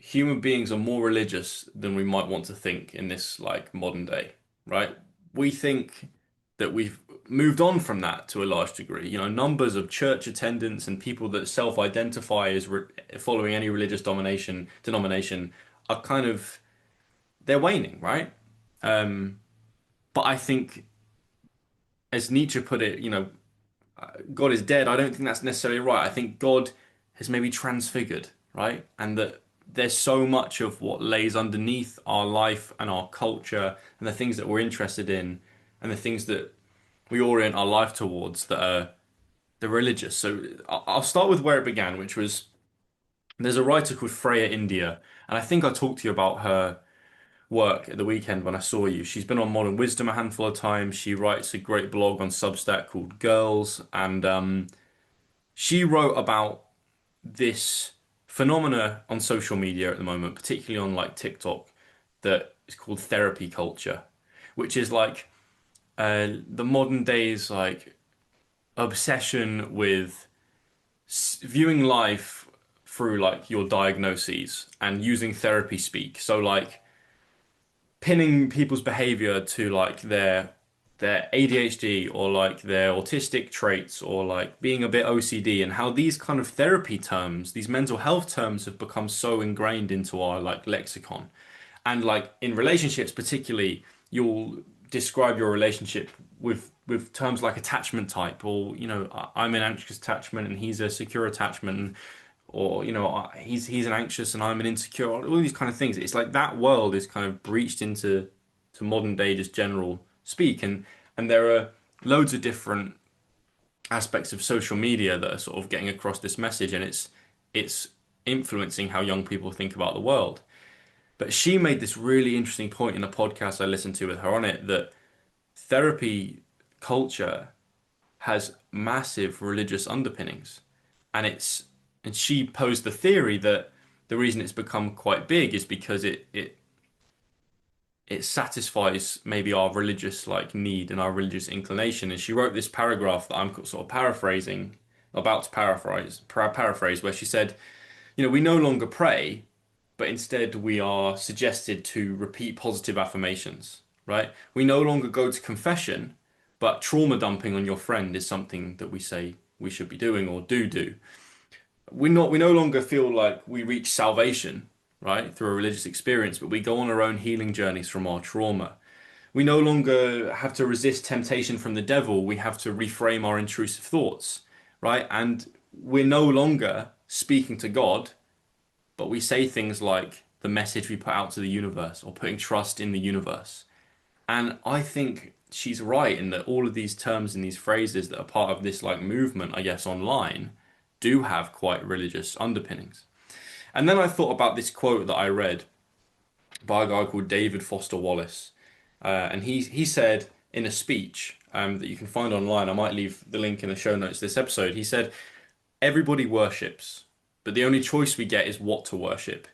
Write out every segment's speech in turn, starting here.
human beings are more religious than we might want to think in this like modern day, right? We think that we've moved on from that to a large degree. You know, numbers of church attendance and people that self-identify as following any religious domination denomination are kind of they're waning, right? Um, but I think, as Nietzsche put it, you know, God is dead. I don't think that's necessarily right. I think God has maybe transfigured, right? And that there's so much of what lays underneath our life and our culture and the things that we're interested in and the things that we orient our life towards that are the religious. So I'll start with where it began, which was there's a writer called Freya India, and I think I talked to you about her work at the weekend when I saw you. She's been on Modern Wisdom a handful of times. She writes a great blog on Substack called Girls, and she wrote about this phenomena on social media at the moment, particularly on like TikTok, that is called therapy culture, which is like the modern days like obsession with viewing life through like your diagnoses and using therapy speak. So like pinning people's behavior to like their ADHD or like their autistic traits or like being a bit OCD and how these kind of therapy terms, these mental health terms have become so ingrained into our like lexicon. And like in relationships particularly, you'll describe your relationship with terms like attachment type or you know I'm an anxious attachment and he's a secure attachment or you know he's an anxious and I'm an insecure all these kind of things it's like that world is kind of breached into to modern day just general speak and there are loads of different aspects of social media that are sort of getting across this message and it's influencing how young people think about the world. But she made this really interesting point in a podcast I listened to with her on it that therapy culture has massive religious underpinnings. And it's and she posed the theory that the reason it's become quite big is because it satisfies maybe our religious like need and our religious inclination. And she wrote this paragraph that I'm sort of paraphrasing, about to paraphrase, where she said, you know, we no longer pray, but instead we are suggested to repeat positive affirmations, right? We no longer go to confession, but trauma dumping on your friend is something that we say we should be doing or do. We no longer feel like we reach salvation, right, through a religious experience, but we go on our own healing journeys from our trauma. We no longer have to resist temptation from the devil. We have to reframe our intrusive thoughts, right? And we're no longer speaking to God, but we say things like the message we put out to the universe or putting trust in the universe. And I think she's right in that all of these terms and these phrases that are part of this like movement, I guess, online do have quite religious underpinnings. And then I thought about this quote that I read by a guy called David Foster Wallace. And he said in a speech that you can find online, I might leave the link in the show notes to this episode. He said, everybody worships, but the only choice we get is what to worship.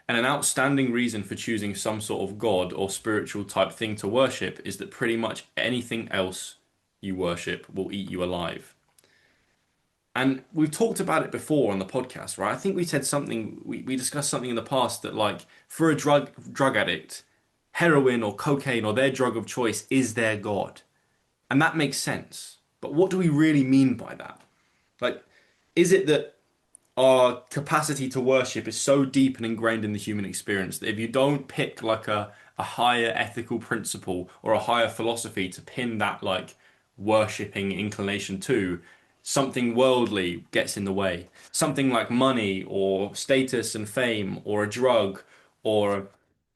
And an outstanding reason for choosing some sort of god or spiritual type thing to worship is that pretty much anything else you worship will eat you alive. And we've talked about it before on the podcast, right? I think we said something, we discussed something in the past that like for a drug addict, heroin or cocaine or their drug of choice is their god. And that makes sense. But what do we really mean by that? Like, is it that our capacity to worship is so deep and ingrained in the human experience that if you don't pick like a higher ethical principle or a higher philosophy to pin that like worshipping inclination to, something worldly gets in the way. Something like money or status and fame or a drug or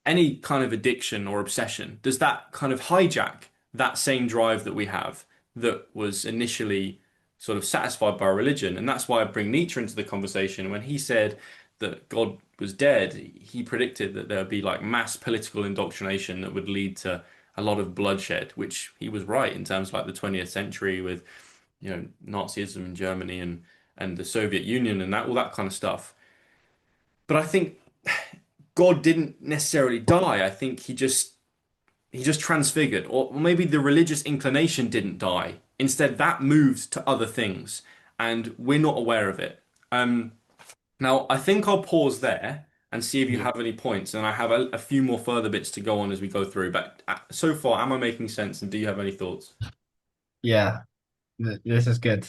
any kind of addiction or obsession, does that kind of hijack that same drive that we have that was initially sort of satisfied by religion? And that's why I bring Nietzsche into the conversation. When he said that God was dead, he predicted that there would be like mass political indoctrination that would lead to a lot of bloodshed, which he was right in terms of like the 20th century with, you know, Nazism in Germany and the Soviet Union and that all that kind of stuff. But I think God didn't necessarily die. I think he just transfigured, or maybe the religious inclination didn't die. Instead, that moved to other things, and we're not aware of it. Now, I think I'll pause there, and see if you Yeah. have any points. And I have a few more further bits to go on as we go through. But so far, am I making sense? And do you have any thoughts? Yeah, this is good.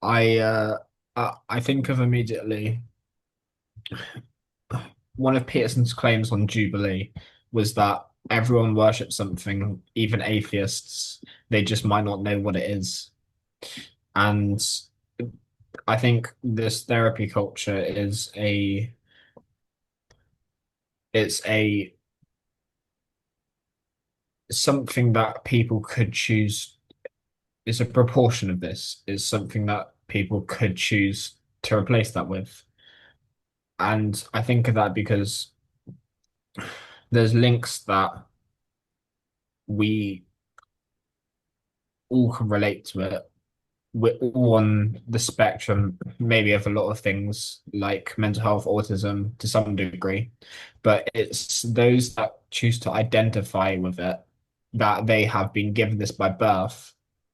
I uh I think of immediately one of Peterson's claims on Jubilee was that everyone worships something, even atheists. They just might not know what it is. And I think this therapy culture it's a something that people could choose. It's a proportion of this is something that people could choose to replace that with. And I think of that because there's links that we all can relate to it. We're all on the spectrum, maybe of a lot of things like mental health, autism to some degree, but it's those that choose to identify with it, that they have been given this by birth,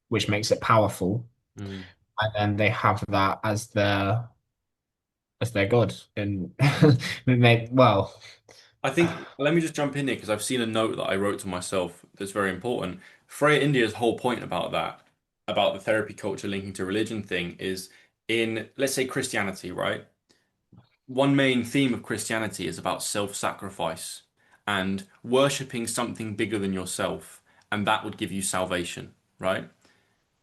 which makes it powerful, Mm. and then they have that as their god. And well, I think let me just jump in here because I've seen a note that I wrote to myself that's very important. Freya India's whole point about that, about the therapy culture linking to religion thing, is in, let's say, Christianity, right? One main theme of Christianity is about self-sacrifice and worshipping something bigger than yourself, and that would give you salvation, right?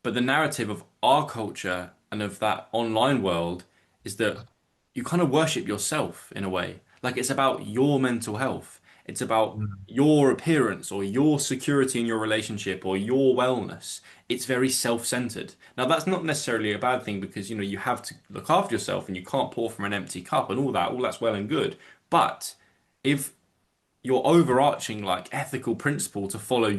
But the narrative of our culture and of that online world is that you kind of worship yourself in a way. Like it's about your mental health. It's about your appearance or your security in your relationship or your wellness. It's very self-centered. Now, that's not necessarily a bad thing because, you have to look after yourself and you can't pour from an empty cup and all that's well and good. But if your overarching like ethical principle to follow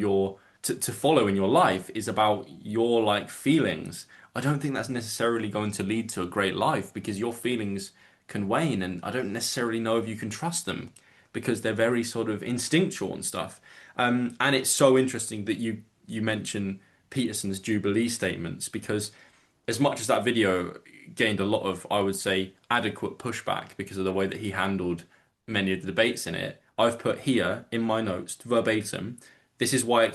to follow in your life is about your like feelings, I don't think that's necessarily going to lead to a great life because your feelings can wane and I don't necessarily know if you can trust them because they're very sort of instinctual and stuff. And it's so interesting that you mention Peterson's Jubilee statements because as much as that video gained a lot of, I would say, adequate pushback because of the way that he handled many of the debates in it, I've put here in my notes verbatim, this is why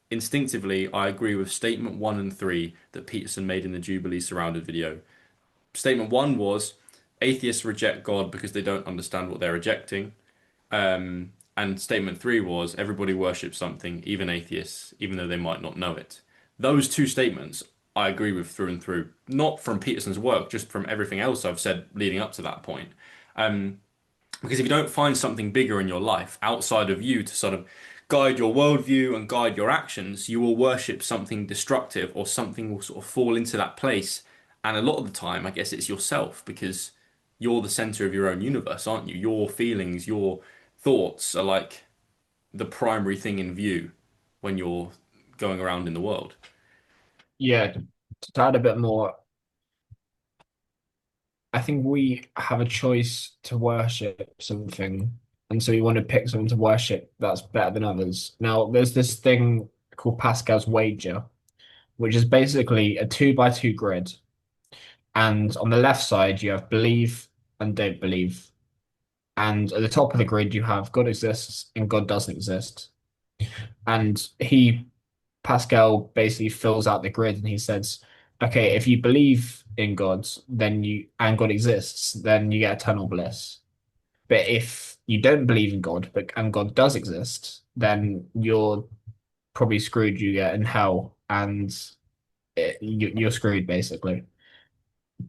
instinctively I agree with statement one and three that Peterson made in the Jubilee surrounded video. Statement one was atheists reject God because they don't understand what they're rejecting. And statement three was everybody worships something, even atheists, even though they might not know it. Those two statements I agree with through and through, not from Peterson's work, just from everything else I've said leading up to that point. Because if you don't find something bigger in your life outside of you to sort of guide your worldview and guide your actions, you will worship something destructive or something will sort of fall into that place. And a lot of the time, I guess it's yourself because you're the center of your own universe, aren't you? Your feelings, your thoughts are like the primary thing in view when you're going around in the world. yeah, to add a bit more, I think we have a choice to worship something, and so we want to pick something to worship that's better than others. Now, there's this thing called Pascal's wager, which is basically a two by two grid, and on the left side you have believe and don't believe, and at the top of the grid you have God exists and God doesn't exist. And Pascal basically fills out the grid and he says, okay, if you believe in God, then you and God exists, then you get eternal bliss. But if you don't believe in God, but and God does exist, then you're probably screwed. You get in hell, and you're screwed basically.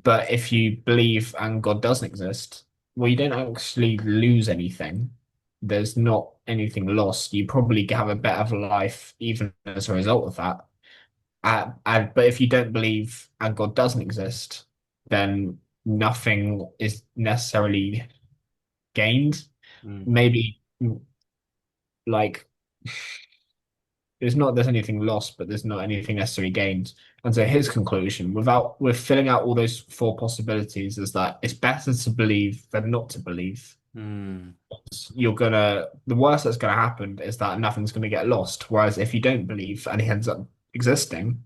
But if you believe and God doesn't exist, well, you don't actually lose anything. There's not anything lost. You probably have a better life even as a result of that. But if you don't believe and God doesn't exist, then nothing is necessarily gained. Mm. Maybe like there's anything lost, but there's not anything necessarily gained. And so his conclusion, with filling out all those four possibilities, is that it's better to believe than not to believe. Mm. The worst that's gonna happen is that nothing's gonna get lost. Whereas if you don't believe and he ends up existing,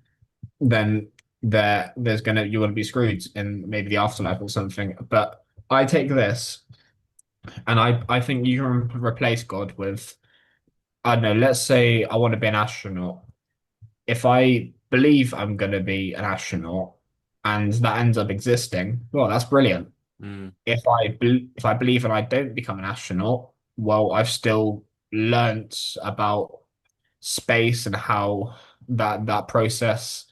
then there's gonna you're gonna be screwed in maybe the afterlife or something. But I take this. And I think you can replace God with, I don't know, let's say I want to be an astronaut. If I believe I'm going to be an astronaut and that ends up existing, well, that's brilliant. Mm, If I believe and I don't become an astronaut, well, I've still learnt about space and how that process,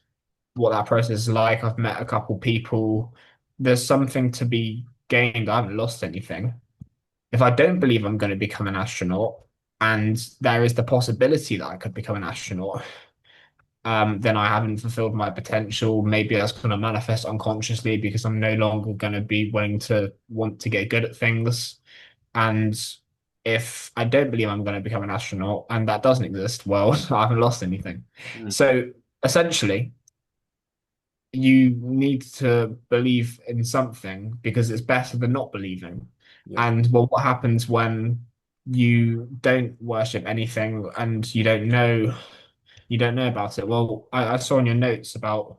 what that process is like. I've met a couple people. There's something to be gained. I haven't lost anything. If I don't believe I'm going to become an astronaut, and there is the possibility that I could become an astronaut, then I haven't fulfilled my potential. Maybe that's going to manifest unconsciously because I'm no longer going to be willing to want to get good at things. And if I don't believe I'm going to become an astronaut and that doesn't exist, well, I haven't lost anything. mm, So essentially, you need to believe in something because it's better than not believing. yeah. And well, what happens when you don't worship anything and you don't know about it? Well, I saw in your notes about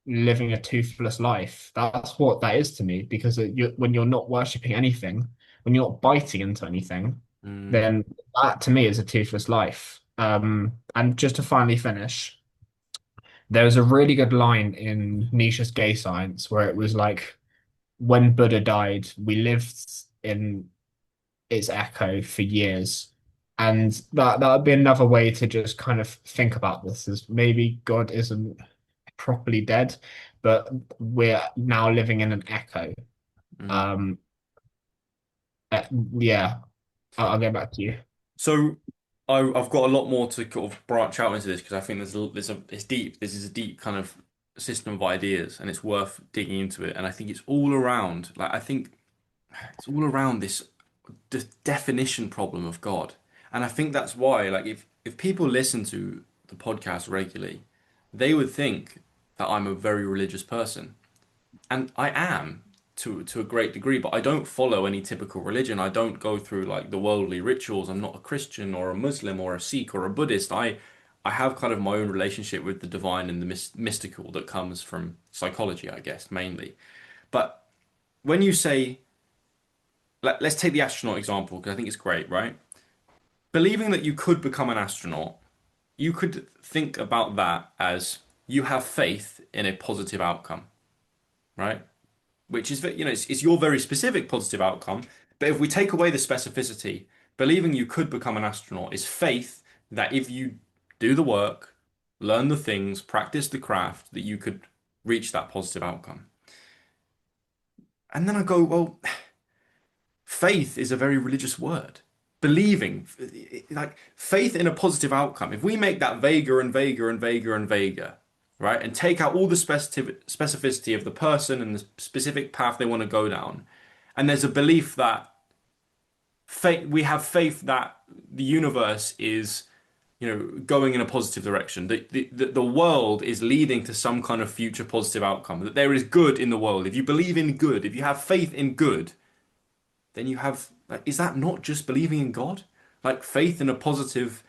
living a toothless life. That's what that is to me because when you're not worshiping anything, when you're not biting into anything, Mm, then that to me is a toothless life. And just to finally finish. There was a really good line in Nietzsche's Gay Science where it was like, when Buddha died, we lived in its echo for years. And that would be another way to just kind of think about this is maybe God isn't properly dead, but we're now living in an echo. mm. Um, yeah, I'll get back to you. So I've got a lot more to kind of branch out into this because I think it's deep. This is a deep kind of system of ideas, and it's worth digging into it. And I think it's all around. Like I think it's all around this definition problem of God. And I think that's why, like, if people listen to the podcast regularly, they would think that I'm a very religious person. And I am to a great degree, but I don't follow any typical religion. I don't go through like the worldly rituals. I'm not a Christian or a Muslim or a Sikh or a Buddhist. I have kind of my own relationship with the divine and the mystical that comes from psychology, I guess, mainly. But when you say, let's take the astronaut example because I think it's great, right? Believing that you could become an astronaut, you could think about that as you have faith in a positive outcome, right? Which is, it's your very specific positive outcome. But if we take away the specificity, believing you could become an astronaut is faith that if you do the work, learn the things, practice the craft, that you could reach that positive outcome. And then I go, well, faith is a very religious word. Believing, like faith in a positive outcome. If we make that vaguer and vaguer and vaguer and vaguer, right, and take out all the specificity of the person and the specific path they want to go down, and there's a belief that we have faith that the universe is, going in a positive direction, that the world is leading to some kind of future positive outcome, that there is good in the world. If you believe in good, if you have faith in good, then you have, like, is that not just believing in God? Like faith in a positive,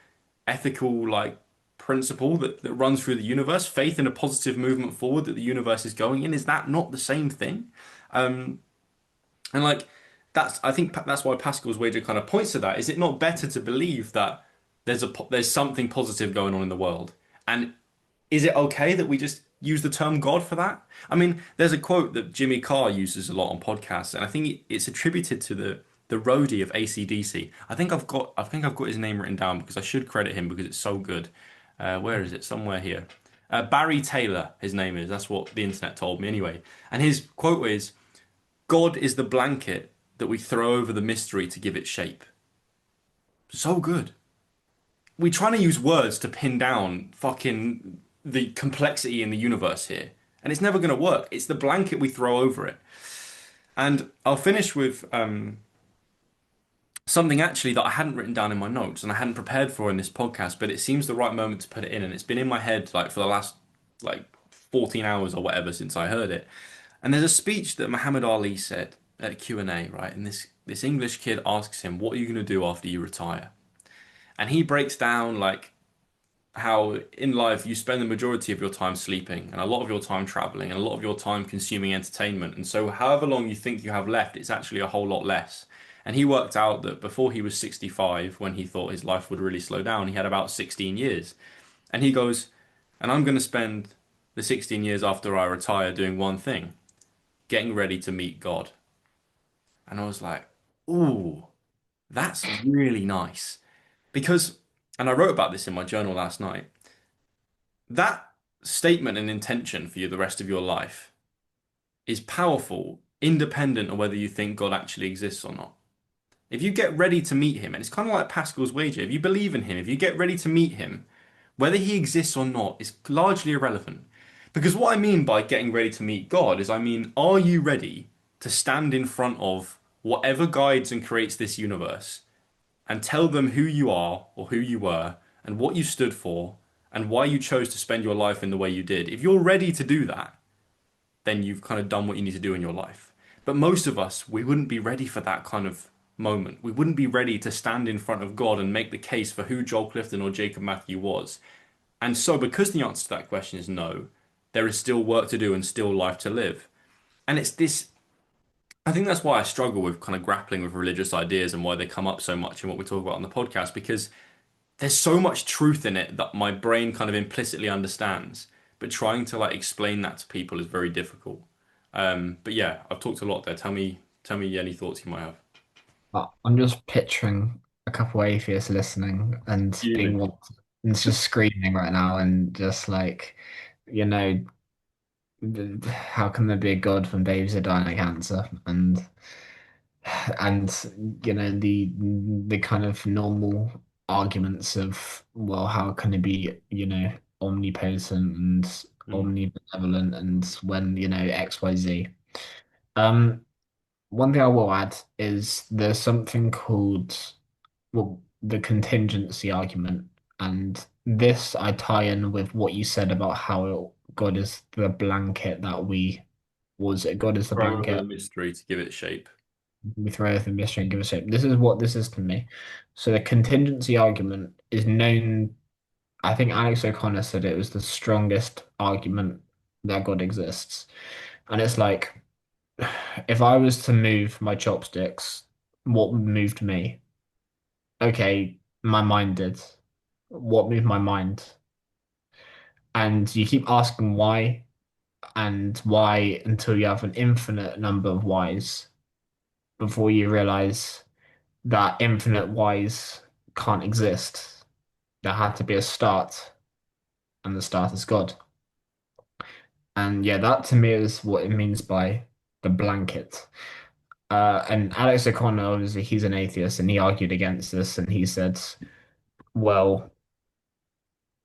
ethical, like principle that runs through the universe, faith in a positive movement forward that the universe is going in, is that not the same thing? Um, and like I think that's why Pascal's wager kind of points to that. Is it not better to believe that there's something positive going on in the world? And is it okay that we just use the term God for that? I mean, there's a quote that Jimmy Carr uses a lot on podcasts, and I think it's attributed to the roadie of AC/DC. I think I've got his name written down because I should credit him because it's so good. Where is it? Somewhere here. Barry Taylor, his name is. That's what the internet told me anyway. And his quote is, "God is the blanket that we throw over the mystery to give it shape." So good. We're trying to use words to pin down fucking the complexity in the universe here. And it's never going to work. It's the blanket we throw over it. And I'll finish with something actually that I hadn't written down in my notes and I hadn't prepared for in this podcast, but it seems the right moment to put it in. And it's been in my head like for the last like 14 hours or whatever since I heard it. And there's a speech that Muhammad Ali said at a Q&A, right? And this English kid asks him, "What are you going to do after you retire?" And he breaks down like how in life you spend the majority of your time sleeping and a lot of your time traveling and a lot of your time consuming entertainment. And so however long you think you have left, it's actually a whole lot less. And he worked out that before he was 65, when he thought his life would really slow down, he had about 16 years. And he goes, and I'm going to spend the 16 years after I retire doing one thing, getting ready to meet God. And I was like, ooh, that's really nice. Because, and I wrote about this in my journal last night, that statement and intention for you the rest of your life is powerful, independent of whether you think God actually exists or not. If you get ready to meet him, and it's kind of like Pascal's wager, if you believe in him, if you get ready to meet him, whether he exists or not is largely irrelevant. Because what I mean by getting ready to meet God is I mean, are you ready to stand in front of whatever guides and creates this universe and tell them who you are or who you were and what you stood for and why you chose to spend your life in the way you did? If you're ready to do that, then you've kind of done what you need to do in your life. But most of us, we wouldn't be ready for that kind of moment. We wouldn't be ready to stand in front of God and make the case for who Joel Clifton or Jacob Matthew was. And so, because the answer to that question is no, there is still work to do and still life to live. And it's this, I think that's why I struggle with kind of grappling with religious ideas and why they come up so much in what we talk about on the podcast, because there's so much truth in it that my brain kind of implicitly understands, but trying to like explain that to people is very difficult. But yeah, I've talked a lot there. Tell me any thoughts you might have. I'm just picturing a couple atheists listening and being Fuming. one and just screaming right now and just like, you know, how can there be a God when babies are dying of cancer? And the kind of normal arguments of, well, how can it be, omnipotent and Mm, omnibenevolent and when, XYZ. Um, One thing I will add is there's something called, well, the contingency argument. And this I tie in with what you said about how God is the blanket that God is the Throw over the blanket mystery to give it shape. we throw out the mystery and give a shape. This is what this is to me. So the contingency argument is known. I think Alex O'Connor said it was the strongest argument that God exists. And it's like, if I was to move my chopsticks, what moved me? Okay, my mind did. What moved my mind? And you keep asking why and why until you have an infinite number of whys before you realize that infinite whys can't exist. There had to be a start, and the start is God. And yeah, that to me is what it means by the blanket. And Alex O'Connor, obviously, he's an atheist, and he argued against this, and he said, well,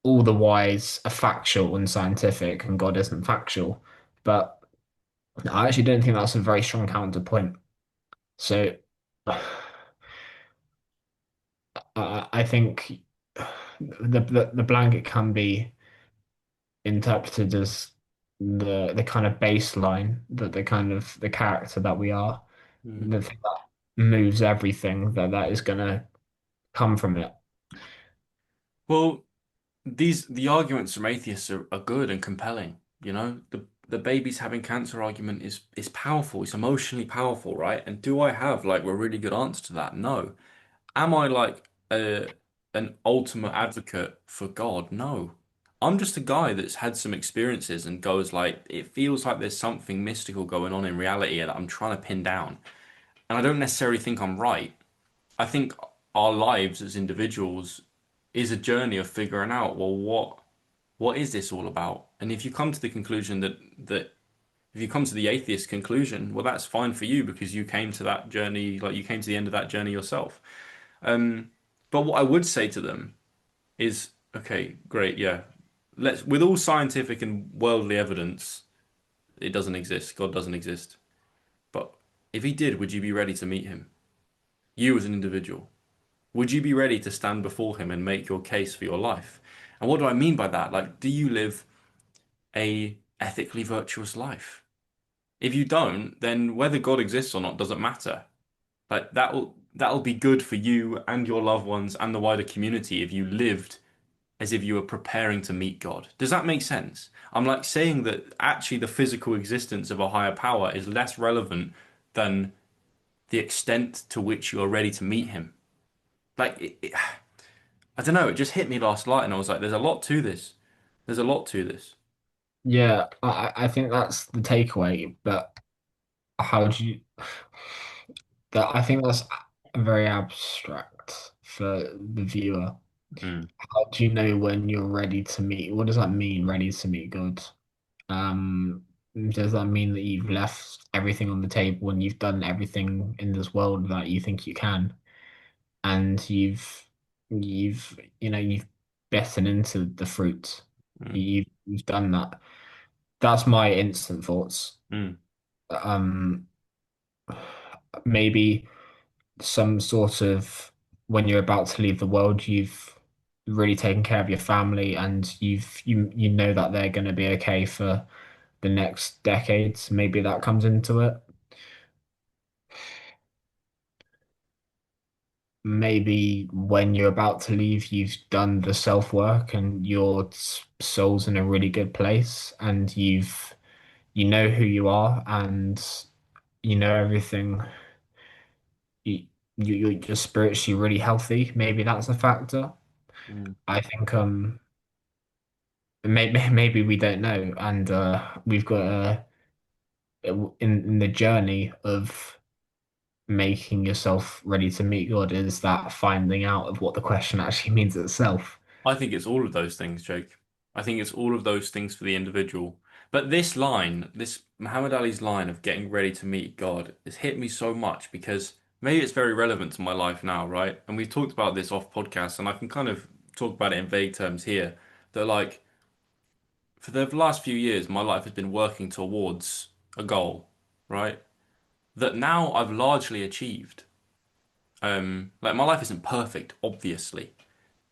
all the whys are factual and scientific, and God isn't factual. But I actually don't think that's a very strong counterpoint. So I think the blanket can be interpreted as the kind of baseline, that the kind of the character that we are, Mm. the thing that moves everything that is gonna come from it. Well, the arguments from atheists are good and compelling. You know, the babies having cancer argument is powerful. It's emotionally powerful, right? And do I have like a really good answer to that? No. Am I like an ultimate advocate for God? No. I'm just a guy that's had some experiences and goes like, it feels like there's something mystical going on in reality that I'm trying to pin down. And I don't necessarily think I'm right. I think our lives as individuals is a journey of figuring out, well, what is this all about? And if you come to the conclusion that if you come to the atheist conclusion, well, that's fine for you because you came to that journey, like you came to the end of that journey yourself. Um, but what I would say to them is, okay, great, yeah. With all scientific and worldly evidence, it doesn't exist. God doesn't exist. But if he did, would you be ready to meet him? You as an individual. Would you be ready to stand before him and make your case for your life? And what do I mean by that? Like, do you live a ethically virtuous life? If you don't, then whether God exists or not doesn't matter. Like that'll be good for you and your loved ones and the wider community if you lived as if you were preparing to meet God. Does that make sense? I'm like saying that actually the physical existence of a higher power is less relevant than the extent to which you're ready to meet him. Like, I don't know, it just hit me last night, and I was like, there's a lot to this. There's a lot to this. Yeah, I think that's the takeaway. But how do you? That I think that's very abstract for the viewer. Mm, How do you know when you're ready to meet? What does that mean, ready to meet God? Um, does that mean that you've left everything on the table and you've done everything in this world that you think you can, and you've bitten into the fruit. mm, You've done that. That's my instant thoughts. mm. Um, maybe some sort of when you're about to leave the world, you've really taken care of your family and you know that they're going to be okay for the next decades. Maybe that comes into it. Maybe when you're about to leave, you've done the self work and your soul's in a really good place and you know who you are and you know everything. You, you're spiritually really healthy. Maybe that's a factor. Mm. I think maybe we don't know, and we've got in the journey of making yourself ready to meet God is that finding out of what the question actually means itself. I think it's all of those things, Jake. I think it's all of those things for the individual. But this line, this Muhammad Ali's line of getting ready to meet God, has hit me so much because maybe it's very relevant to my life now, right? And we've talked about this off podcast, and I can kind of talk about it in vague terms here. That like for the last few years, my life has been working towards a goal, right? That now I've largely achieved. Like my life isn't perfect, obviously,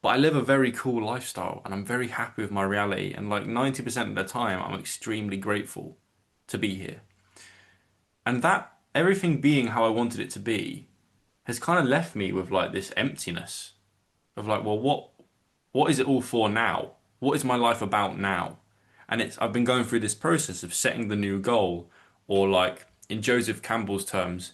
but I live a very cool lifestyle and I'm very happy with my reality. And like 90% of the time, I'm extremely grateful to be here. And that everything being how I wanted it to be has kind of left me with like this emptiness of like, well, what is it all for now? What is my life about now? And it's I've been going through this process of setting the new goal, or like in Joseph Campbell's terms,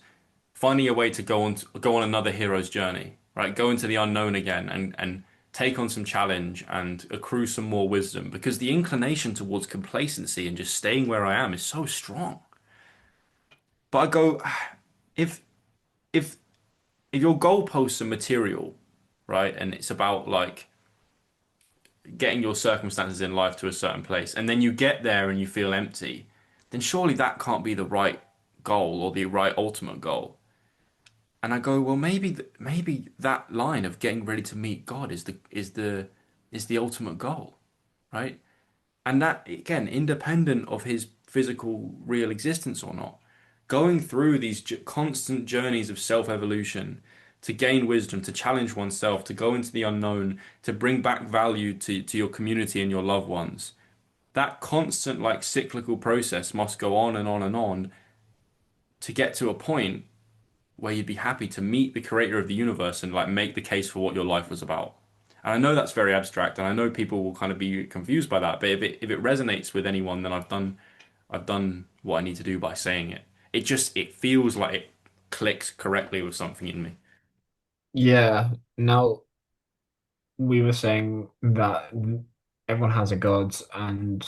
finding a way to go on another hero's journey, right? Go into the unknown again and take on some challenge and accrue some more wisdom because the inclination towards complacency and just staying where I am is so strong. But I go, if if if your goalposts are material, right, and it's about like getting your circumstances in life to a certain place, and then you get there and you feel empty, then surely that can't be the right goal or the right ultimate goal. And I go, well, maybe that line of getting ready to meet God is the ultimate goal, right? And that again, independent of his physical real existence or not, going through these constant journeys of self-evolution to gain wisdom, to challenge oneself, to go into the unknown, to bring back value to your community and your loved ones. That constant like cyclical process must go on and on and on to get to a point where you'd be happy to meet the creator of the universe and like make the case for what your life was about. And I know that's very abstract, and I know people will kind of be confused by that, but if it resonates with anyone, then I've done what I need to do by saying it. It feels like it clicks correctly with something in me. Yeah. Now we were saying that everyone has a god, and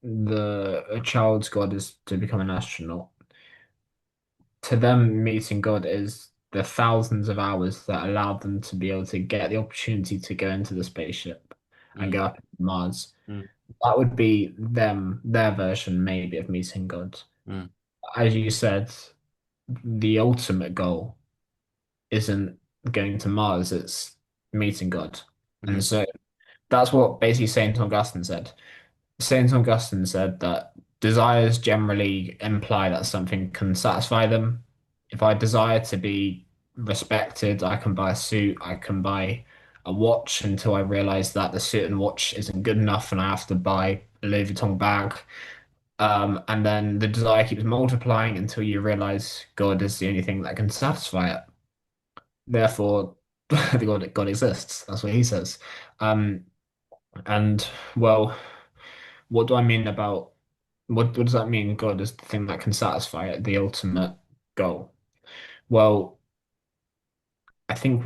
the a child's god is to become an astronaut. To them, meeting God is the thousands of hours that allowed them to be able to get the opportunity to go into the spaceship and Mm, go up to Mars. mm, That would be their version, maybe, of meeting God. mm, As you said, the ultimate goal isn't going to Mars, it's meeting God. And mm, so that's what basically Saint Augustine said. Saint Augustine said that desires generally imply that something can satisfy them. If I desire to be respected, I can buy a suit, I can buy a watch until I realize that the suit and watch isn't good enough and I have to buy a Louis Vuitton bag. And then the desire keeps multiplying until you realize God is the only thing that can satisfy it. Therefore, God exists. That's what he says. Um, and well, what do I mean about what does that mean? God is the thing that can satisfy it, the ultimate goal. Well, I think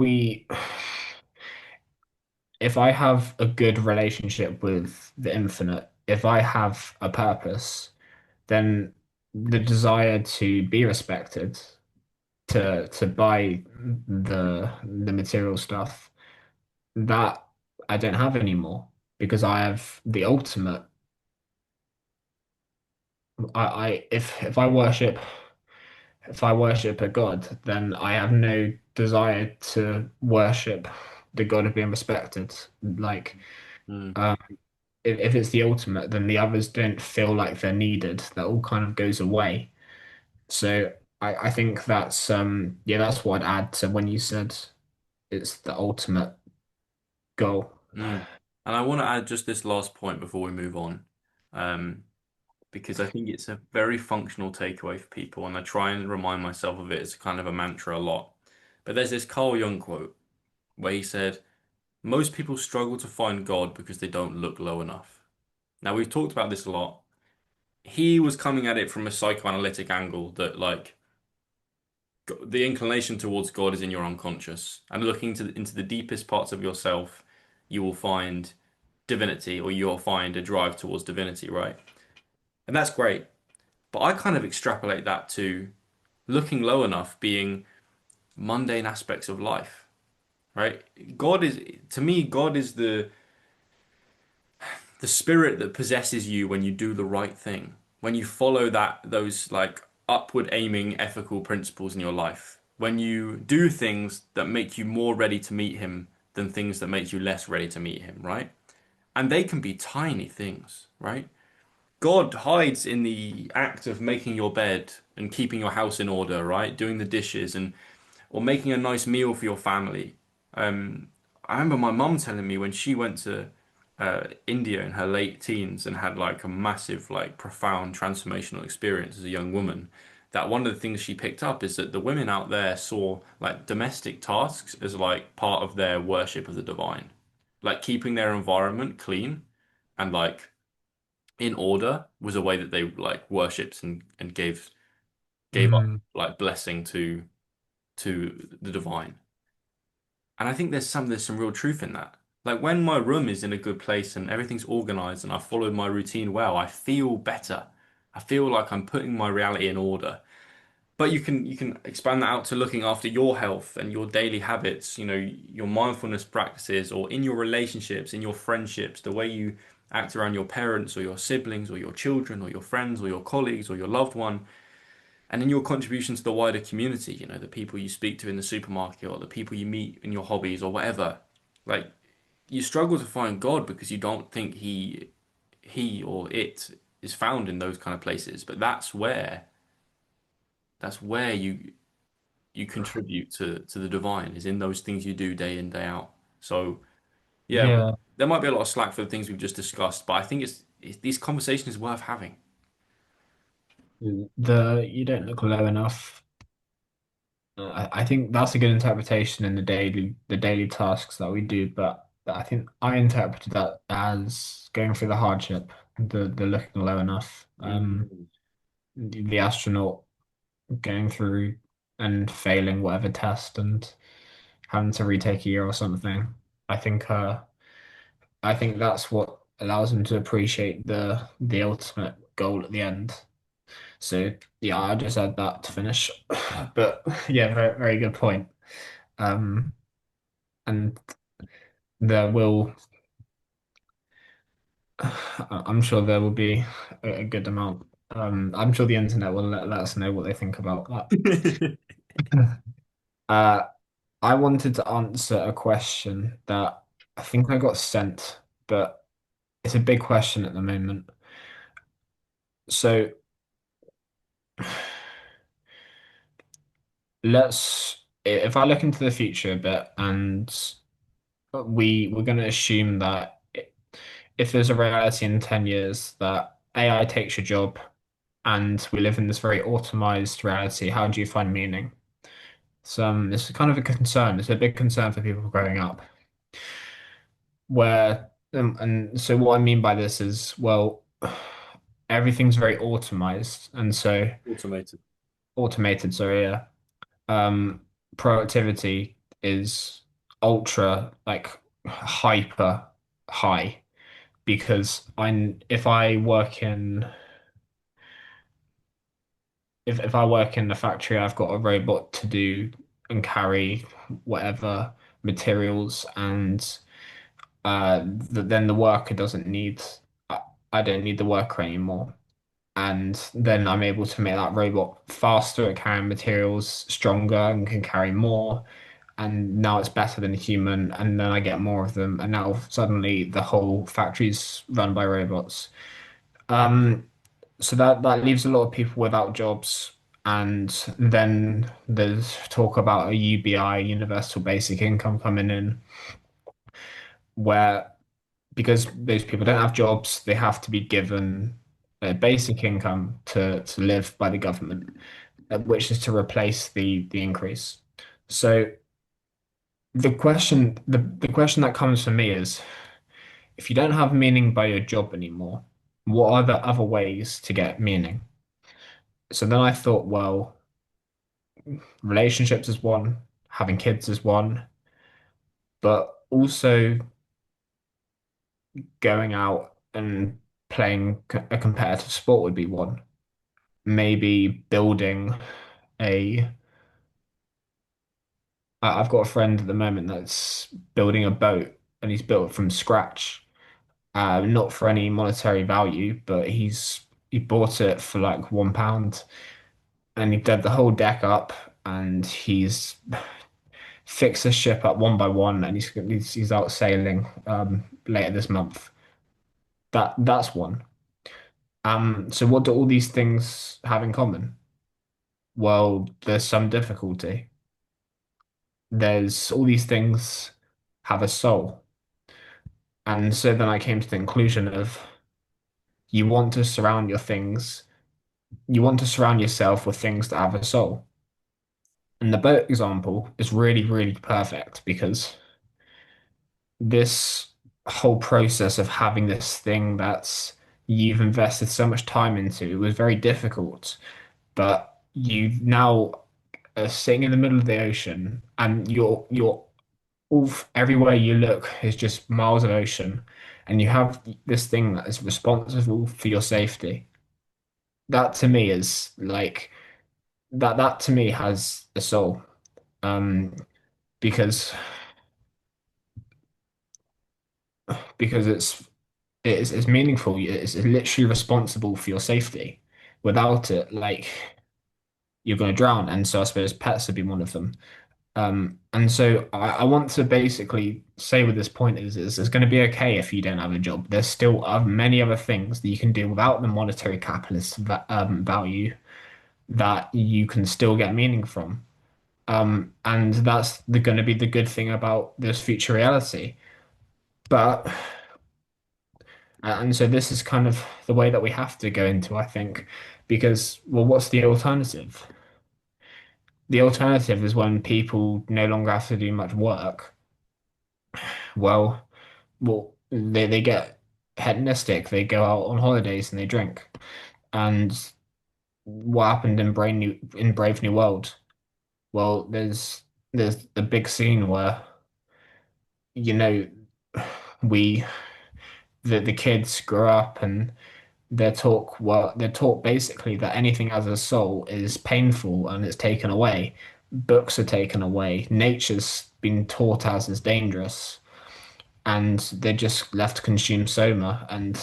if I have a good relationship with the infinite, if I have a purpose, then the desire to be respected, to buy the material stuff, that I don't have anymore because I have the ultimate. If I worship a god, then I have no desire to worship the god of being respected. Like, Mm, um, if it's the ultimate, then the others don't feel like they're needed. That all kind of goes away. So I think yeah, that's what I'd add to when you said it's the ultimate goal. mm. And I want to add just this last point before we move on, um, because I think it's a very functional takeaway for people, and I try and remind myself of it as kind of a mantra a lot. But there's this Carl Jung quote where he said, "Most people struggle to find God because they don't look low enough." Now, we've talked about this a lot. He was coming at it from a psychoanalytic angle that, like, the inclination towards God is in your unconscious, and looking into the deepest parts of yourself, you will find divinity, or you'll find a drive towards divinity, right? And that's great. But I kind of extrapolate that to looking low enough being mundane aspects of life, right? God is, to me, God is the spirit that possesses you when you do the right thing, when you follow those like upward aiming ethical principles in your life, when you do things that make you more ready to meet him than things that make you less ready to meet him, right? And they can be tiny things, right? God hides in the act of making your bed and keeping your house in order, right? Doing the dishes and or making a nice meal for your family. Um, I remember my mum telling me when she went to India in her late teens and had like a massive, like profound transformational experience as a young woman, that one of the things she picked up is that the women out there saw like domestic tasks as like part of their worship of the divine, like keeping their environment clean and like in order was a way that they like worshipped and gave up Mm, like blessing to the divine. And I think there's some real truth in that. Like when my room is in a good place and everything's organized and I followed my routine well, I feel better. I feel like I'm putting my reality in order. But you can expand that out to looking after your health and your daily habits, your mindfulness practices, or in your relationships, in your friendships, the way you act around your parents or your siblings or your children or your friends or your colleagues or your loved one, and in your contribution to the wider community, the people you speak to in the supermarket or the people you meet in your hobbies or whatever. Like you struggle to find God because you don't think he or it is found in those kind of places. But that's where you contribute to the divine is in those things you do day in, day out. So yeah, yeah, there might be a lot of slack for the things we've just discussed, but I think these conversations is worth having. the you don't look low enough. I think that's a good interpretation in the daily tasks that we do, but I think I interpreted that as going through the hardship, the looking low enough. Mm. The astronaut going through and failing whatever test and having to retake a year or something. I think uh I think that's what allows him to appreciate the ultimate goal at the end. So yeah, I just add that to finish. But yeah, very, very good point. Um, and there will, I'm sure there will be a good amount. I'm sure the internet will let us know what they think about that. Uh, I wanted to answer a question that I think I got sent, but it's a big question at the moment. So if I look into the future a bit, and we're going to assume that if there's a reality in 10 years that AI takes your job and we live in this very automized reality, how do you find meaning? So it's kind of a concern. It's a big concern for people growing up. And so what I mean by this is, well, everything's very automized, and so Automated. automated. So yeah. um, productivity is ultra like hyper high because I if I work in if I work in the factory, I've got a robot to do and carry whatever materials, and then the worker doesn't need I, I don't need the worker anymore. And then I'm able to make that robot faster at carrying materials, stronger, and can carry more. And now it's better than a human, and then I get more of them, and now suddenly the whole factory's run by robots. Um, so that leaves a lot of people without jobs, and then there's talk about a UBI, universal basic income, coming in, where because those people don't have jobs, they have to be given a basic income to live by the government, which is to replace the increase. So the question that comes for me is, if you don't have meaning by your job anymore, what are the other ways to get meaning? So then I thought, well, relationships is one, having kids is one, but also going out and playing a competitive sport would be one. Maybe building a. I've got a friend at the moment that's building a boat and he's built it from scratch. Not for any monetary value, but he bought it for like £1 and he did the whole deck up and he's fixed the ship up one by one and he's out sailing later this month. That's one. So what do all these things have in common? Well, there's some difficulty. There's all these things have a soul. And so then I came to the conclusion of you want to surround you want to surround yourself with things that have a soul. And the boat example is really, really perfect because this whole process of having this thing that's you've invested so much time into, it was very difficult, but you now are sitting in the middle of the ocean and you're everywhere you look is just miles of ocean, and you have this thing that is responsible for your safety. That to me is like that to me has a soul. Um, because it's meaningful. It's literally responsible for your safety. Without it, like you're going to drown. And so I suppose pets would be one of them. And so I want to basically say with this point is it's going to be okay if you don't have a job. There's still many other things that you can do without the monetary capitalist value that you can still get meaning from. And that's going to be the good thing about this future reality. But and so this is kind of the way that we have to go into, I think, because well, what's the alternative? The alternative is when people no longer have to do much work. Well, they get hedonistic. They go out on holidays and they drink. And what happened in Brave New World? Well, there's a big scene where you know we the kids grow up and they're taught basically that anything has a soul is painful and it's taken away. Books are taken away. Nature's been taught as is dangerous, and they're just left to consume soma. And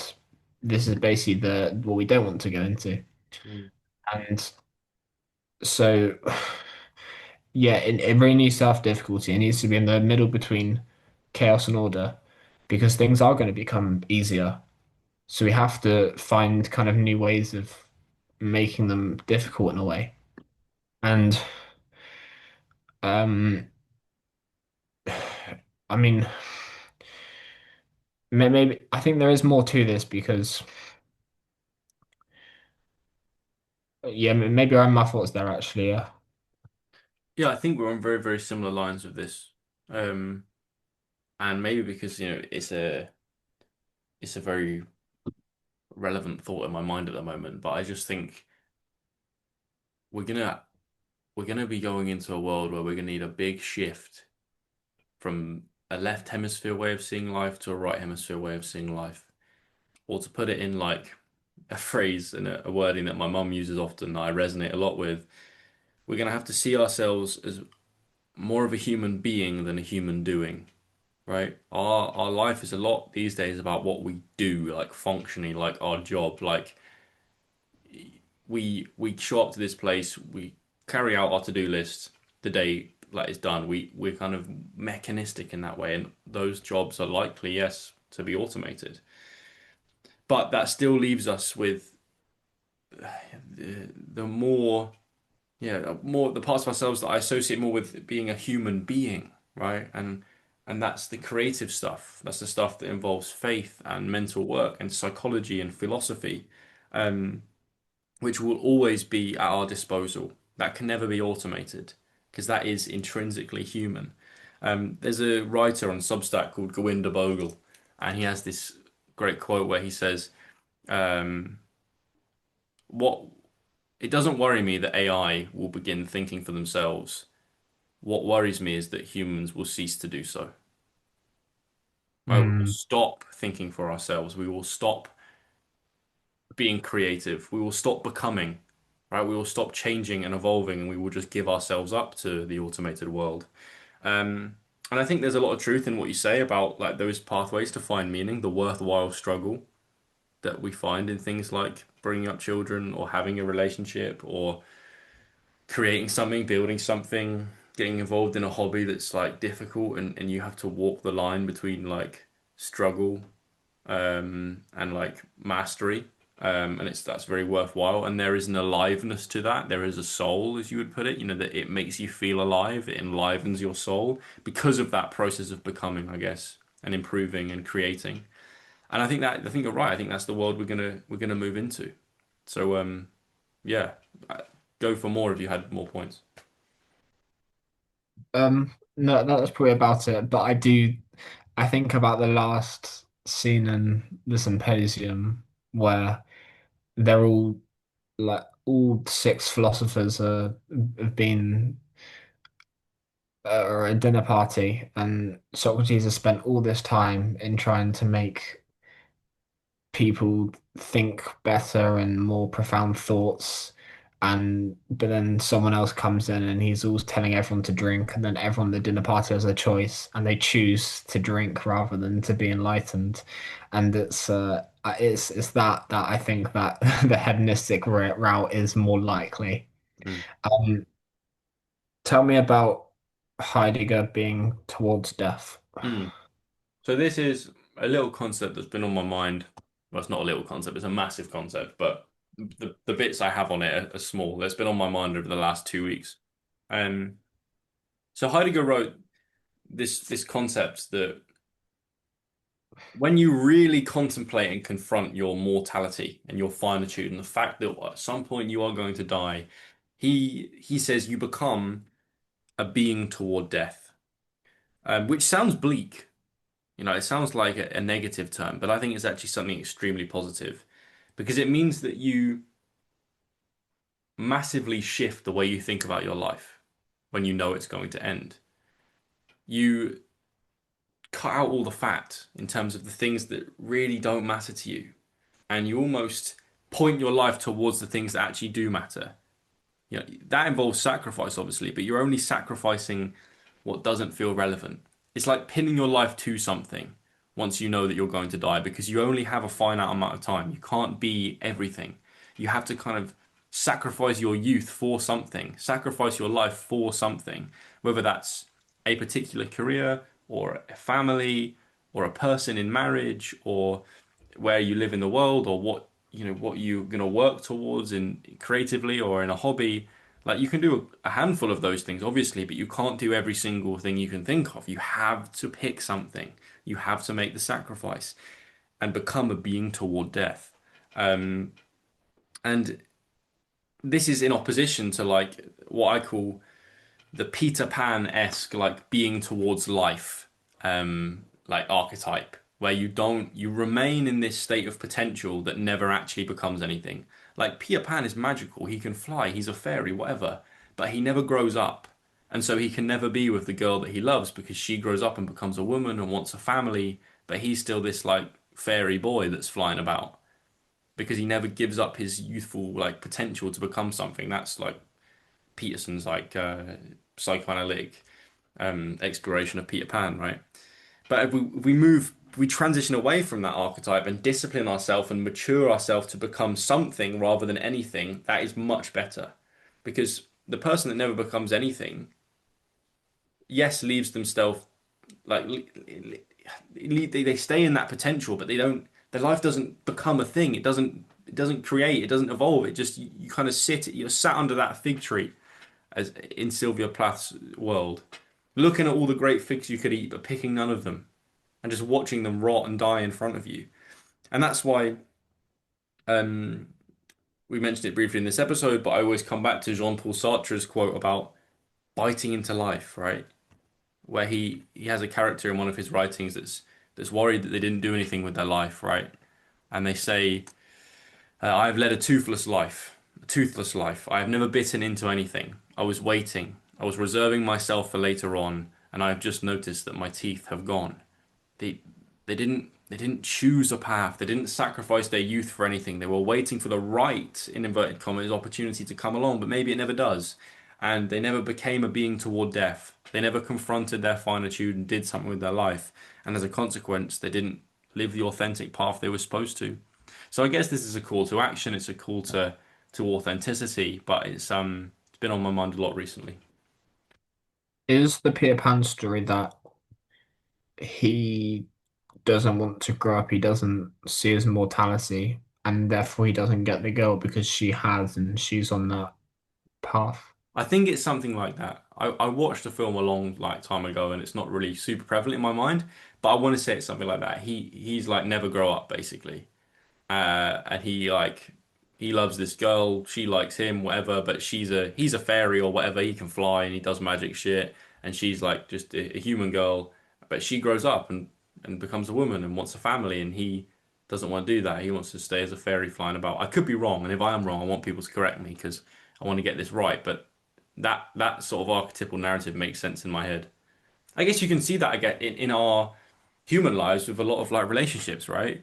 this is basically the what we don't want to go into. Mm. And so, yeah, it really needs to have difficulty. It needs to be in the middle between chaos and order, because things are going to become easier. So we have to find kind of new ways of making them difficult in a way. And um, I mean, maybe I think there is more to this because yeah, maybe I'm my thoughts there actually. Yeah. Yeah, I think we're on very, very similar lines with this. Um, and maybe because, it's a very relevant thought in my mind at the moment, but I just think we're gonna we're going to be going into a world where we're going to need a big shift from a left hemisphere way of seeing life to a right hemisphere way of seeing life. Or to put it in like a phrase and a wording that my mum uses often, that I resonate a lot with, we're going to have to see ourselves as more of a human being than a human doing, right? Our life is a lot these days about what we do, like functioning, like our job, like we show up to this place, we carry out our to-do list, the day like is done. We're kind of mechanistic in that way, and those jobs are likely, yes, to be automated. But that still leaves us with the more, yeah, more the parts of ourselves that I associate more with being a human being, right? And that's the creative stuff. That's the stuff that involves faith and mental work and psychology and philosophy. Um, which will always be at our disposal. That can never be automated because that is intrinsically human. There's a writer on Substack called Gowinder Bogle, and he has this great quote where he says, um, "What it doesn't worry me that AI will begin thinking for themselves. What worries me is that humans will cease to do so. Right? We will Mm. stop thinking for ourselves. We will stop being creative. We will stop becoming, right? We will stop changing and evolving, and we will just give ourselves up to the automated world. And I think there's a lot of truth in what you say about like those pathways to find meaning, the worthwhile struggle that we find in things like bringing up children or having a relationship or creating something, building something, getting involved in a hobby that's like difficult and you have to walk the line between like struggle and like mastery. And that's very worthwhile. And there is an aliveness to that. There is a soul, as you would put it, that it makes you feel alive. It enlivens your soul because of that process of becoming, I guess, and improving and creating. And I think you're right. I think that's the world we're gonna move into. So yeah, uh, go for more if you had more points. No, that was probably about it. But I think about the last scene in the symposium where they're all like all six philosophers have been at a dinner party, and Socrates has spent all this time in trying to make people think better and more profound thoughts. And but then someone else comes in and he's always telling everyone to drink, and then everyone at the dinner party has a choice and they choose to drink rather than to be enlightened. And it's that I think that the hedonistic route is more likely. Mm. Um, Tell me about Heidegger being towards death. Mm. So this is a little concept that's been on my mind. Well, it's not a little concept, it's a massive concept, but the bits I have on it are small. It's been on my mind over the last 2 weeks. Um, so Heidegger wrote this concept that when you really contemplate and confront your mortality and your finitude and the fact that at some point you are going to die, he says you become a being toward death, which sounds bleak. It sounds like a negative term, but I think it's actually something extremely positive because it means that you massively shift the way you think about your life when you know it's going to end. You cut out all the fat in terms of the things that really don't matter to you, and you almost point your life towards the things that actually do matter. That involves sacrifice, obviously, but you're only sacrificing what doesn't feel relevant. It's like pinning your life to something once you know that you're going to die because you only have a finite amount of time. You can't be everything. You have to kind of sacrifice your youth for something, sacrifice your life for something, whether that's a particular career or a family or a person in marriage or where you live in the world or what you're going to work towards in creatively or in a hobby. Like you can do a handful of those things, obviously, but you can't do every single thing you can think of. You have to pick something. You have to make the sacrifice and become a being toward death. Um, and this is in opposition to like what I call the Peter Pan-esque like being towards life like archetype where you remain in this state of potential that never actually becomes anything. Like Peter Pan is magical, he can fly, he's a fairy, whatever. but he never grows up. And so he can never be with the girl that he loves because she grows up and becomes a woman and wants a family, but he's still this like fairy boy that's flying about because he never gives up his youthful like potential to become something. That's like Peterson's like psychoanalytic exploration of Peter Pan, right? But we transition away from that archetype and discipline ourselves and mature ourselves to become something rather than anything, that is much better. Because the person that never becomes anything, yes, leaves themselves like they stay in that potential, but they don't. Their life doesn't become a thing. It doesn't create. It doesn't evolve. It just you kind of sit. You're sat under that fig tree, as in Sylvia Plath's world, looking at all the great figs you could eat, but picking none of them, and just watching them rot and die in front of you. And that's why um, we mentioned it briefly in this episode, but I always come back to Jean-Paul Sartre's quote about biting into life, right? Where he has a character in one of his writings that's worried that they didn't do anything with their life, right? And they say, I have led a toothless life, a toothless life. I have never bitten into anything. I was waiting. I was reserving myself for later on, and I have just noticed that my teeth have gone. They they didn't choose a path. They didn't sacrifice their youth for anything. They were waiting for the right, in inverted commas, opportunity to come along, but maybe it never does. And they never became a being toward death. They never confronted their finitude and did something with their life. And as a consequence, they didn't live the authentic path they were supposed to. So I guess this is a call to action. It's a call to authenticity, but it's been on my mind a lot recently. Is the Peter Pan story that he doesn't want to grow up, he doesn't see his mortality, and therefore he doesn't get the girl because she has, and she's on that path? I think it's something like that. I watched a film a long like time ago and it's not really super prevalent in my mind, but I want to say it's something like that. He's like never grow up basically. And he loves this girl, she likes him, whatever, but he's a fairy or whatever, he can fly and he does magic shit, and she's like just a human girl, but she grows up and becomes a woman and wants a family, and he doesn't want to do that. He wants to stay as a fairy flying about. I could be wrong, and if I am wrong, I want people to correct me because I want to get this right, but that sort of archetypal narrative makes sense in my head. I guess you can see that again in our human lives with a lot of like relationships, right?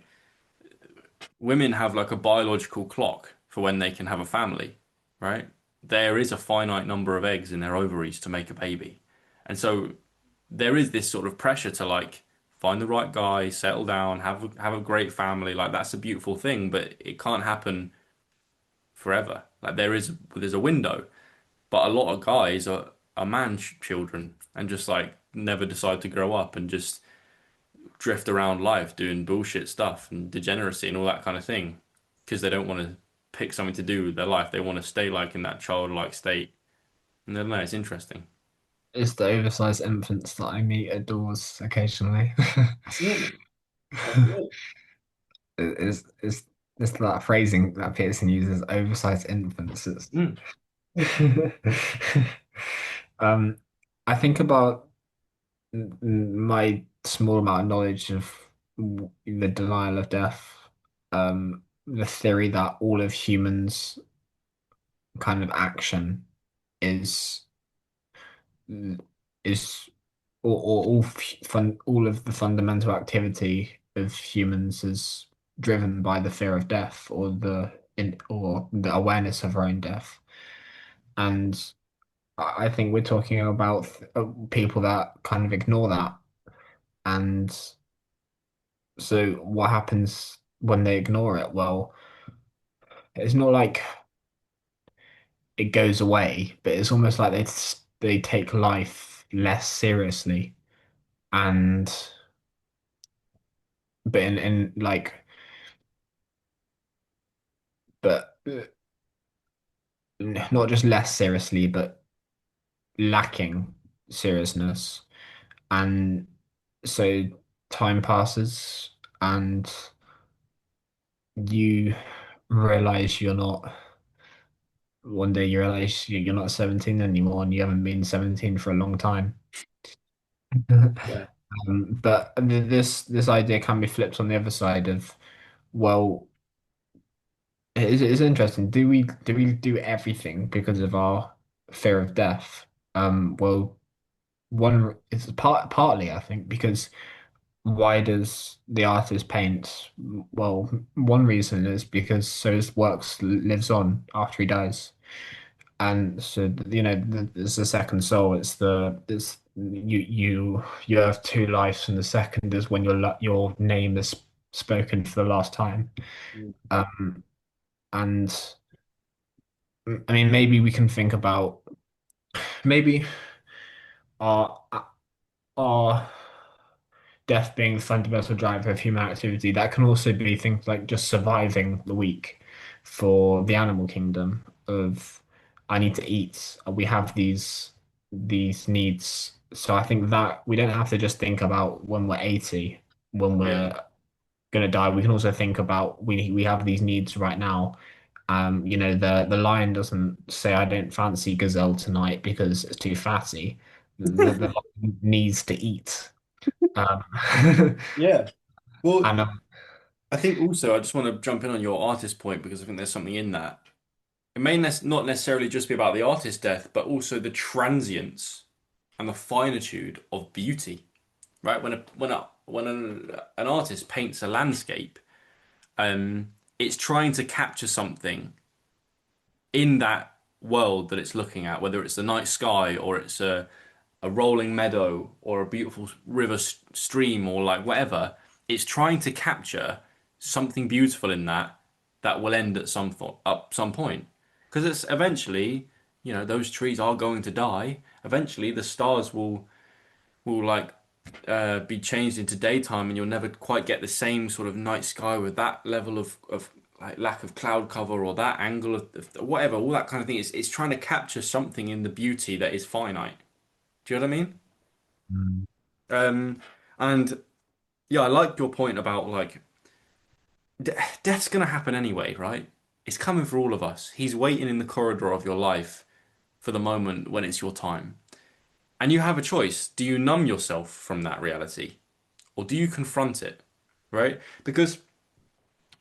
Women have like a biological clock for when they can have a family, right? There is a finite number of eggs in their ovaries to make a baby. And so there is this sort of pressure to like find the right guy, settle down, have a great family. Like that's a beautiful thing, but it can't happen forever. Like there's a window, but a lot of guys are man children and just like never decide to grow up and just drift around life doing bullshit stuff and degeneracy and all that kind of thing because they don't want to pick something to do with their life. They want to stay like in that childlike state. And I don't know, it's interesting. It's the oversized infants that I meet at doors occasionally. That's it. That's it. Is it's that phrasing that Peterson uses, oversized infants. Mm, Um, I think about my small amount of knowledge of the denial of death, the theory that all of humans' kind of action is is all of the fundamental activity of humans is driven by the fear of death or the awareness of our own death. And I think we're talking about people that kind of ignore that. And so what happens when they ignore it? Well, it's not like it goes away, but it's almost like they take life less seriously. And but in like but not just less seriously, but lacking seriousness. And so time passes and you realize you're not, one day you realize you're not 17 anymore and you haven't been 17 for a long time. yeah. But this idea can be flipped on the other side of, well, it's interesting. Do we do everything because of our fear of death. Well, one it's partly I think because why does the artist paint? Well, one reason is because so his works lives on after he dies, and so there's the second soul. It's you have two lives, and the second is when your name is spoken for the last time. Mm. Um, and I mean, maybe we can think about maybe our our death being the fundamental driver of human activity. That can also be things like just surviving the week for the animal kingdom of I need to eat. We have these needs. So I think that we don't have to just think about when we're 80, when Yeah. we're gonna die. We can also think about we have these needs right now. The lion doesn't say I don't fancy gazelle tonight because it's too fatty. The lion needs to eat. Um, Yeah. Well, and I think also I just want to jump in on your artist point because I think there's something in that. It may not necessarily just be about the artist's death, but also the transience and the finitude of beauty, right? When an artist paints a landscape, it's trying to capture something in that world that it's looking at, whether it's the night sky or it's a rolling meadow or a beautiful river stream or like whatever. It's trying to capture something beautiful in that that will end at some point. Because it's eventually, those trees are going to die. Eventually, the stars will like be changed into daytime, and you'll never quite get the same sort of night sky with that level of like lack of cloud cover or that angle of whatever, all that kind of thing. It's trying to capture something in the beauty that is finite. Do you know what I mean? Mm. Um, and yeah, I like your point about like de death's gonna happen anyway, right? It's coming for all of us. He's waiting in the corridor of your life for the moment when it's your time. And you have a choice. Do you numb yourself from that reality or do you confront it? Right? Because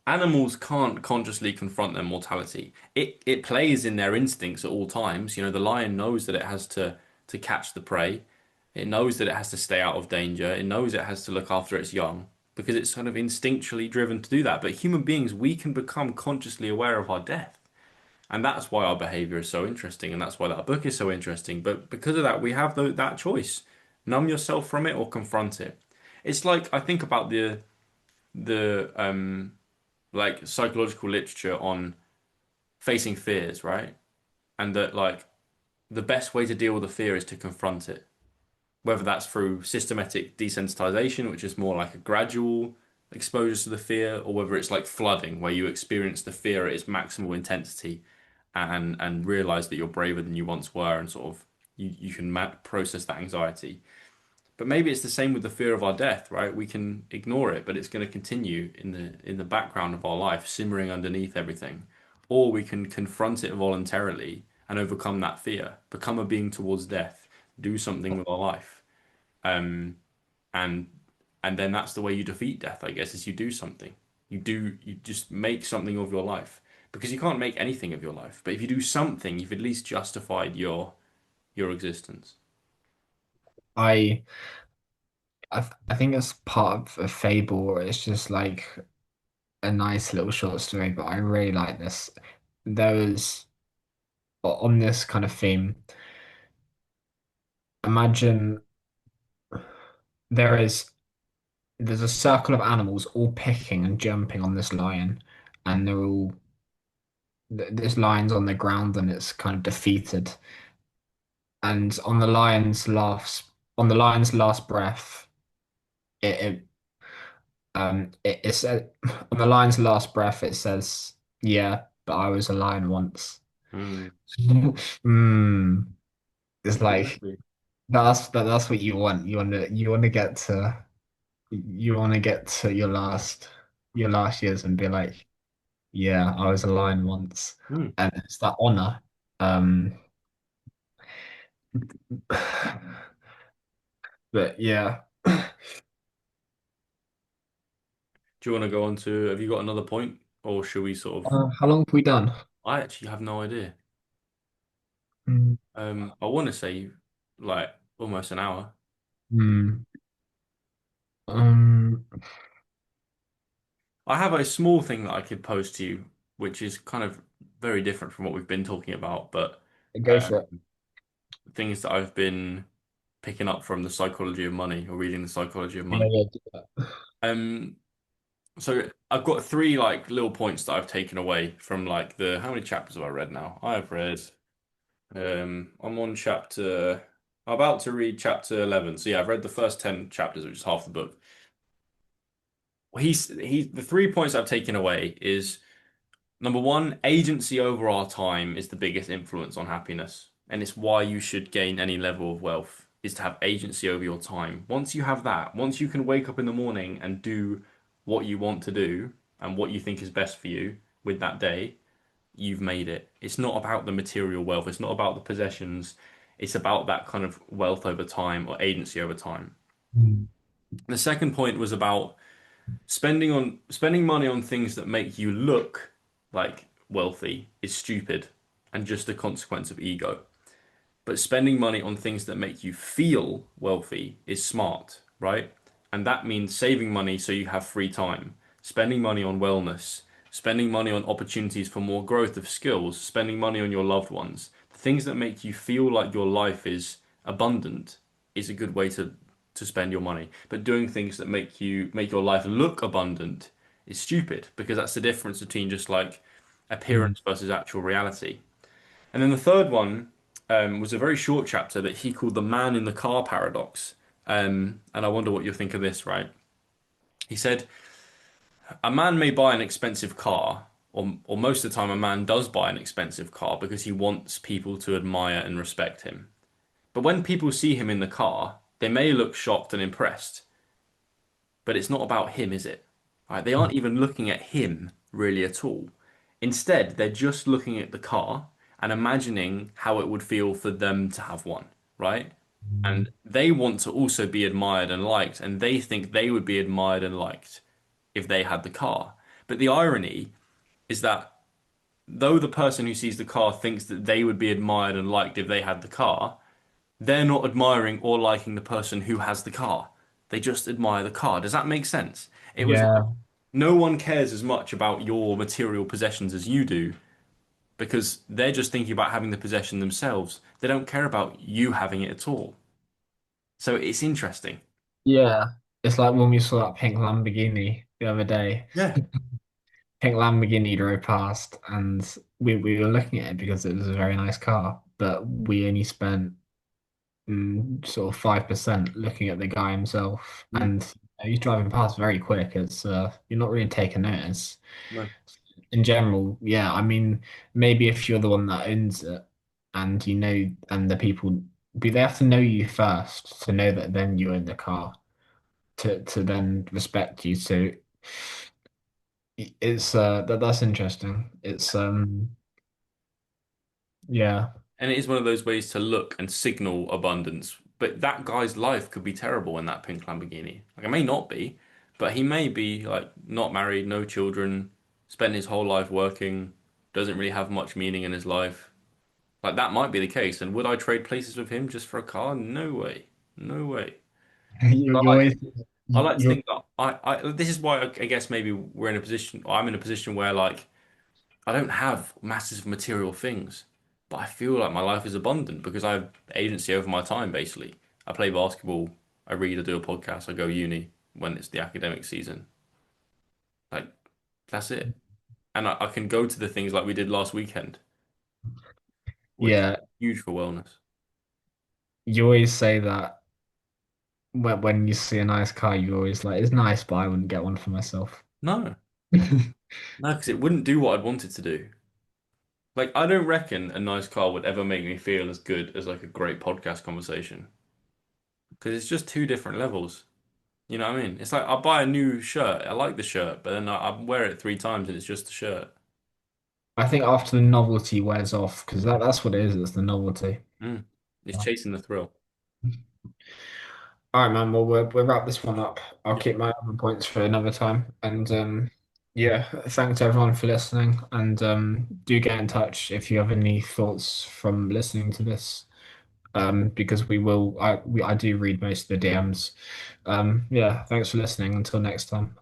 animals can't consciously confront their mortality. It plays in their instincts at all times. The lion knows that it has to catch the prey. It knows that it has to stay out of danger. It knows it has to look after its young because it's kind of instinctually driven to do that. But human beings, we can become consciously aware of our death. And that's why our behavior is so interesting, and that's why that book is so interesting. But because of that, we have that choice: numb yourself from it or confront it. It's like I think about the like psychological literature on facing fears, right? And that like the best way to deal with a fear is to confront it, whether that's through systematic desensitization, which is more like a gradual exposure to the fear, or whether it's like flooding, where you experience the fear at its maximal intensity and realize that you're braver than you once were, and sort of you can process that anxiety. But maybe it's the same with the fear of our death, right? We can ignore it, but it's going to continue in the background of our life, simmering underneath everything. Or we can confront it voluntarily and overcome that fear, become a being towards death, do something with our life. Um, and and then that's the way you defeat death, I guess, is you do something. You just make something of your life. Because you can't make anything of your life. But if you do something, you've at least justified your existence. I I think it's part of a fable, or it's just like a nice little short story. But I really like this. There was on this kind of theme. Imagine there is there's a circle of animals all picking and jumping on this lion, and this lion's on the ground and it's kind of defeated. And on the lion's last breath, it it said on the lion's last breath it says, "Yeah, but I was a lion once." Mm, Mm. It's like exactly. that's what you want. You want to get to your last years and be like, "Yeah, I was a lion once," Mm. and it's that honor. Um, but yeah. Do you want to go on to, have you got another point? Or should we sort of, How long have we done? I actually have no idea. Mm. I want to say like almost an hour. Mm. Um, I have a small thing that I could pose to you, which is kind of very different from what we've been talking about, but go um, for it. things that I've been picking up from the psychology of money or reading the psychology of Yeah, money. yeah, do that. Um, so I've got three like little points that I've taken away from like the how many chapters have I read now? I have read I'm on chapter I'm about to read chapter 11. So yeah, I've read the first 10 chapters, which is half the book. He's the 3 points I've taken away is number one, agency over our time is the biggest influence on happiness. And it's why you should gain any level of wealth, is to have agency over your time. Once you have that, once you can wake up in the morning and do what you want to do and what you think is best for you with that day, you've made it. It's not about the material wealth, it's not about the possessions, it's about that kind of wealth over time or agency over time. Mm. The second point was about spending money on things that make you look like wealthy is stupid and just a consequence of ego. But spending money on things that make you feel wealthy is smart, right? And that means saving money so you have free time, spending money on wellness, spending money on opportunities for more growth of skills, spending money on your loved ones. The things that make you feel like your life is abundant is a good way to spend your money. But doing things that make your life look abundant is stupid because that's the difference between just like Mm. appearance versus actual reality. And then the third one was a very short chapter that he called the man in the car paradox. And I wonder what you think of this, right? He said, a man may buy an expensive car, or most of the time, a man does buy an expensive car because he wants people to admire and respect him. But when people see him in the car, they may look shocked and impressed, but it's not about him, is it? Right? They aren't even looking at him really at all. Instead, they're just looking at the car and imagining how it would feel for them to have one, right? Mm. And they want to also be admired and liked, and they think they would be admired and liked if they had the car. But the irony is that though the person who sees the car thinks that they would be admired and liked if they had the car, they're not admiring or liking the person who has the car. They just admire the car. Does that make sense? It was like Yeah. no one cares as much about your material possessions as you do because they're just thinking about having the possession themselves. They don't care about you having it at all. So it's interesting. Yeah. It's like when we saw that pink Lamborghini the other day. Yeah. Pink Lamborghini drove past and we were looking at it because it was a very nice car, but we only spent sort of 5% looking at the guy himself. Mm, And he's driving past very quick. It's you're not really taking notice. no. In general, yeah, I mean, maybe if you're the one that owns it and you know, and the people, but they have to know you first to know that then you own the car to then respect you. So it's that's interesting. It's yeah. And it is one of those ways to look and signal abundance. But that guy's life could be terrible in that pink Lamborghini. Like it may not be, but he may be like not married, no children, spent his whole life working, doesn't really have much meaning in his life. Like that might be the case. And would I trade places with him just for a car? No way. No way. You, I you like always I like to you're think that this is why I guess maybe we're in a position I'm in a position where like I don't have massive material things, but I feel like my life is abundant because I have agency over my time, basically. I play basketball, I read, I do a podcast, I go uni when it's the academic season. Like, that's it. And I can go to the things like we did last weekend, which is yeah. huge for wellness. You always say that when you see a nice car, you always like it's nice, but I wouldn't get one for myself. No, no, because it wouldn't do what I'd want it to do. Like, I don't reckon a nice car would ever make me feel as good as like a great podcast conversation because it's just two different levels. You know what I mean? It's like I buy a new shirt. I like the shirt, but then I wear it 3 times and it's just a shirt. I think after the novelty wears off, because that's what it is, it's the novelty. Mm. It's chasing the thrill. All right, man. Well, we'll wrap this one up. I'll Yeah. keep my other points for another time. And Yeah, thanks everyone for listening, and do get in touch if you have any thoughts from listening to this. Because I do read most of the DMs. Yeah, thanks for listening. Until next time.